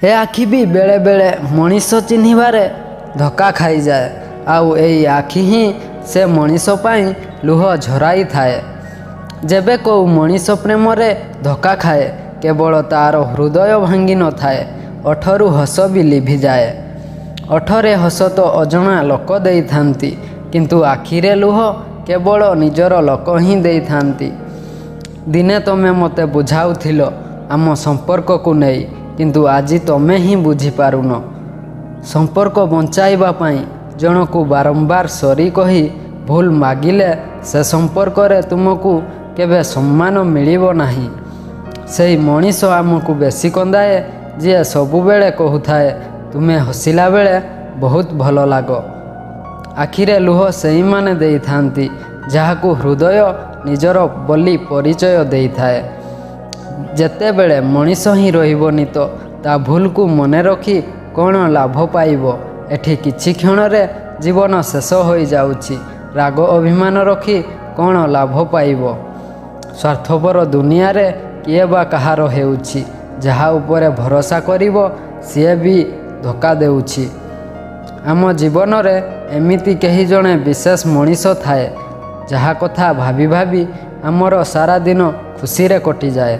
ଏ ଆଖି ବି ବେଳେ ବେଳେ ମଣିଷ ଚିହ୍ନିବାରେ ଧକ୍କା ଖାଇଯାଏ। ଆଉ ଏଇ ଆଖି ହିଁ ସେ ମଣିଷ ପାଇଁ ଲୁହ ଝରାଇଥାଏ। ଯେବେ କେଉଁ ମଣିଷ ପ୍ରେମରେ ଧକ୍କା ଖାଏ, କେବଳ ତା'ର ହୃଦୟ ଭାଙ୍ଗି ନଥାଏ, ଓଠରୁ ହସ ବି ଲିଭିଯାଏ। ଓଠରେ ହସ ତ ଅଜଣା ଲୋକ ଦେଇଥାନ୍ତି, କିନ୍ତୁ ଆଖିରେ ଲୁହ କେବଳ ନିଜର ଲୋକ ହିଁ ଦେଇଥାନ୍ତି। ଦିନେ ତମେ ମୋତେ ବୁଝାଉଥିଲ ଆମ ସମ୍ପର୍କକୁ ନେଇ, କିନ୍ତୁ ଆଜି ତମେ ହିଁ ବୁଝିପାରୁନ। ସମ୍ପର୍କ ବଞ୍ଚାଇବା ପାଇଁ ଜଣକୁ ବାରମ୍ବାର ସରି କହି ଭୁଲ ମାଗିଲେ ସେ ସମ୍ପର୍କରେ ତୁମକୁ କେବେ ସମ୍ମାନ ମିଳିବ ନାହିଁ। ସେହି ମଣିଷ ଆମକୁ ବେଶୀ କନ୍ଦାଏ, ଯିଏ ସବୁବେଳେ କହୁଥାଏ ତୁମେ ହସିଲା ବେଳେ ବହୁତ ଭଲ ଲାଗ। ଆଖିରେ ଲୁହ ସେହିମାନେ ଦେଇଥାନ୍ତି ଯାହାକୁ ହୃଦୟ ନିଜର ବୋଲି ପରିଚୟ ଦେଇଥାଏ। ଯେତେବେଳେ ମଣିଷ ହିଁ ରହିବନି ତ ତା ଭୁଲକୁ ମନେ ରଖି କ'ଣ ଲାଭ ପାଇବ? ଏଠି କିଛି କ୍ଷଣରେ ଜୀବନ ଶେଷ ହୋଇଯାଉଛି। ରାଗ ଅଭିମାନ ରଖି କ'ଣ ଲାଭ ପାଇବ? ସ୍ୱାର୍ଥପର ଦୁନିଆରେ କିଏ ବା କାହାର ହେଉଛି? ଯାହା ଉପରେ ଭରସା କରିବ ସିଏ ବି ଧୋକା ଦେଉଛି। ଆମ ଜୀବନରେ ଏମିତି କେହି ଜଣେ ବିଶେଷ ମଣିଷ ଥାଏ, ଯାହା କଥା ଭାବି ଭାବି ଆମର ସାରା ଦିନ ଖୁସିରେ କଟିଯାଏ।